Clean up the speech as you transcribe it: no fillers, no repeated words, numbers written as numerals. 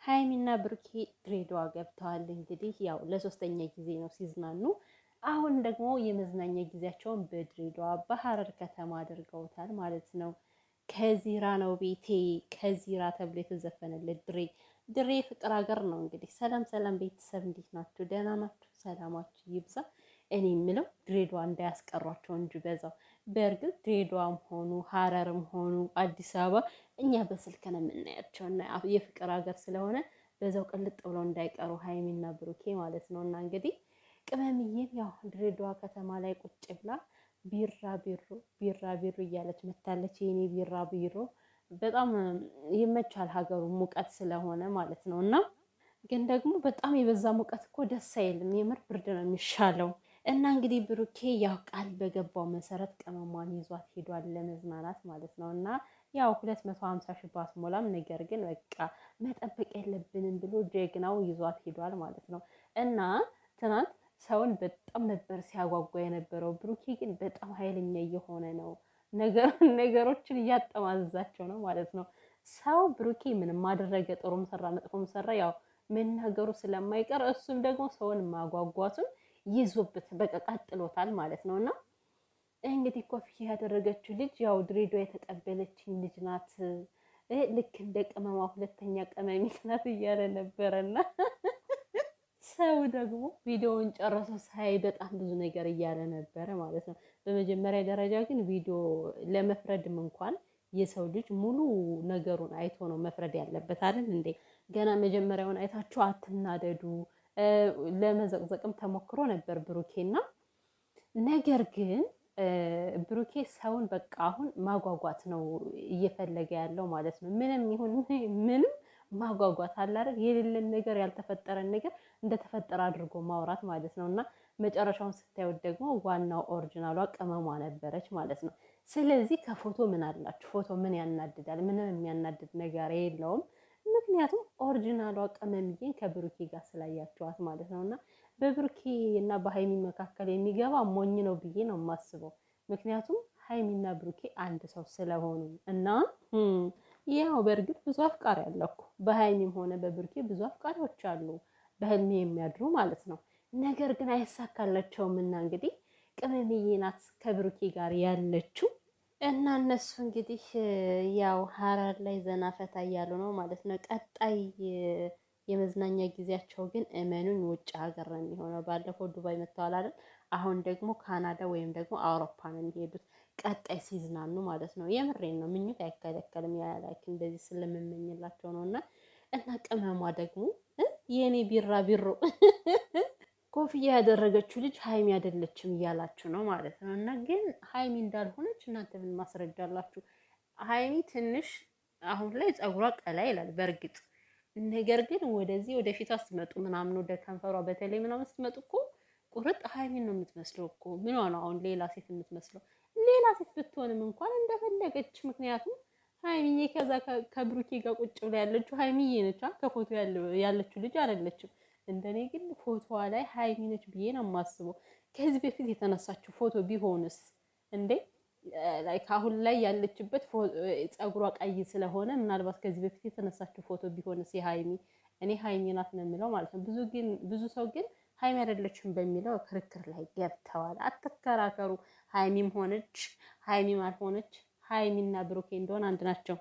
ሀይሚና ብሩኬ ድሬዳዋ ገብተዋል። እንግዲህ ያው ለሶስተኛ ጊዜ ነው ሲዝናኑ። አሁን ደግሞ የመዝናኛ ጊዜያቸውን በድሬዳዋ በሀረር ከተማ አድርገውታል ማለት ነው። ከዚራ ነው ቤቴ ከዚራ ተብሎ የተዘፈነለት ድሬ ፍቅር ሀገር ነው። እንግዲህ ሰላም ሰላም ቤተሰብ እንዴት ናችሁ? ደህና ናችሁ? ሰላማችሁ ይብዛ። እኔ የምለው ድሬዳዋ እንዳያስቀሯቸው እንጂ በዛው። በእርግጥ ድሬዳዋም ሆኑ ሀረርም ሆኑ አዲስ አበባ እኛ በስልክ ነው የምናያቸው እና የፍቅር ሀገር ስለሆነ በዛው ቅልጥ ብለው እንዳይቀሩ ሀይሚና ብሩኬ ማለት ነው። እና እንግዲህ ቅመምዬም ያው ድሬዳዋ ከተማ ላይ ቁጭ ብላ ቢራ ቢሮ እያለች መታለች። የኔ ቢራ ቢሮ በጣም ይመቻል ሀገሩ ሙቀት ስለሆነ ማለት ነው። እና ግን ደግሞ በጣም የበዛ ሙቀት እኮ ደስ አይልም። የምር ብርድ ነው የሚሻለው። እና እንግዲህ ብሩኬ ያው ቃል በገባው መሰረት ቅመሟን ይዟት ሄዷል ለመዝናናት ማለት ነው። እና ያው 250 ሺህ ባትሞላም ነገር ግን በቃ መጠበቅ የለብንም ብሎ ጀግናው ይዟት ሄዷል ማለት ነው። እና ትናንት ሰውን በጣም ነበር ሲያጓጓ የነበረው። ብሩኬ ግን በጣም ኃይለኛ እየሆነ ነው። ነገሮችን እያጠማዘዛቸው ነው ማለት ነው። ሰው ብሩኬ ምንም ማደረገ ጥሩም ሰራ መጥፎም ሰራ ያው መናገሩ ስለማይቀር እሱም ደግሞ ሰውን ማጓጓቱን ይዞበት በቃ ቀጥሎታል ማለት ነው። እና እንግዲህ ኮፍያ ያደረገችው ልጅ ያው ድሬዳዋ የተቀበለችኝ ልጅ ናት፣ ልክ እንደ ቅመማ ሁለተኛ ቀመሚት ናት እያለ ነበረና ሰው ደግሞ ቪዲዮውን ጨርሶ ሳይ በጣም ብዙ ነገር እያለ ነበረ ማለት ነው። በመጀመሪያ ደረጃ ግን ቪዲዮ ለመፍረድም እንኳን የሰው ልጅ ሙሉ ነገሩን አይቶ ነው መፍረድ ያለበት አይደል እንዴ? ገና መጀመሪያውን አይታችሁ አትናደዱ። ለመዘቅዘቅም ተሞክሮ ነበር ብሩኬና ነገር ግን ብሩኬ ሰውን በቃ አሁን ማጓጓት ነው እየፈለገ ያለው ማለት ነው። ምንም ይሁን ምንም ማጓጓት አለ አይደል? የሌለን ነገር ያልተፈጠረን ነገር እንደተፈጠረ አድርጎ ማውራት ማለት ነው። እና መጨረሻውን ስታዩት ደግሞ ዋናው ኦሪጂናሏ ቅመሟ ነበረች ማለት ነው። ስለዚህ ከፎቶ ምን አላችሁ? ፎቶ ምን ያናድዳል? ምንም የሚያናድድ ነገር የለውም። ምክንያቱም ኦሪጂናሏ ቅመምዬን ከብሩኬ ጋር ስላያቸዋት ማለት ነው። እና በብሩኬ እና በሀይሚ መካከል የሚገባ ሞኝ ነው ብዬ ነው የማስበው። ምክንያቱም ሀይሚና ብሩኬ አንድ ሰው ስለሆኑ እና ያው በእርግጥ ብዙ አፍቃሪ አለ እኮ በሀይሚም ሆነ በብሩኬ ብዙ አፍቃሪዎች አሉ፣ በህልሜ የሚያድሩ ማለት ነው። ነገር ግን አይሳካላቸውም እና እንግዲህ ቅመምዬ ናት ከብሩኬ ጋር ያለችው እና እነሱ እንግዲህ ያው ሀረር ላይ ዘና ፈታ እያሉ ነው ማለት ነው። ቀጣይ የመዝናኛ ጊዜያቸው ግን እመኑኝ ውጭ ሀገር ነው የሚሆነው። ባለፈው ዱባይ መጥተዋል አይደል? አሁን ደግሞ ካናዳ ወይም ደግሞ አውሮፓ ነው የሚሄዱት ቀጣይ ሲዝናኑ ማለት ነው። የምሬን ነው፣ ምኞት አይከለከልም። ያላክ እንደዚህ ስለምመኝላቸው ነው። እና ቅመሟ ደግሞ የኔ ቢራ ቢሮ ኮፍያ ያደረገችው ልጅ ሀይሚ አይደለችም እያላችሁ ነው ማለት ነው። እና ግን ሀይሚ እንዳልሆነች እናንተ ምን ማስረጃ አላችሁ? ሀይሚ ትንሽ አሁን ላይ ፀጉሯ ቀላ ይላል በእርግጥ ነገር ግን ወደዚህ ወደፊቷ ስትመጡ ምናምን ወደ ከንፈሯ በተለይ ምናምን ስትመጡ እኮ ቁርጥ ሀይሚን ነው የምትመስለው እኮ። ምን ነው አሁን ሌላ ሴት የምትመስለው? ሌላ ሴት ብትሆንም እንኳን እንደፈለገች። ምክንያቱም ሀይሚዬ ከዛ ከብሩኬ ጋር ቁጭ ብላ ያለችው ሀይሚዬ ነች፣ ከፎቶ ያለችው ልጅ አይደለችም። እንደኔ ግን ፎቶዋ ላይ ሀይሚ ነች ብዬ ነው የማስበው። ከዚህ በፊት የተነሳችው ፎቶ ቢሆንስ እንዴ? ላይክ አሁን ላይ ያለችበት ፀጉሯ ቀይ ስለሆነ ምናልባት ከዚህ በፊት የተነሳችው ፎቶ ቢሆንስ የሀይሚ እኔ ሀይሚ ናት ነው የምለው ማለት ነው። ብዙ ሰው ግን ሀይሚ አይደለችም በሚለው ክርክር ላይ ገብተዋል። አትከራከሩ። ሀይሚም ሆነች ሀይሚም አልሆነች ሀይሚና ብሩኬ እንደሆነ አንድ ናቸው።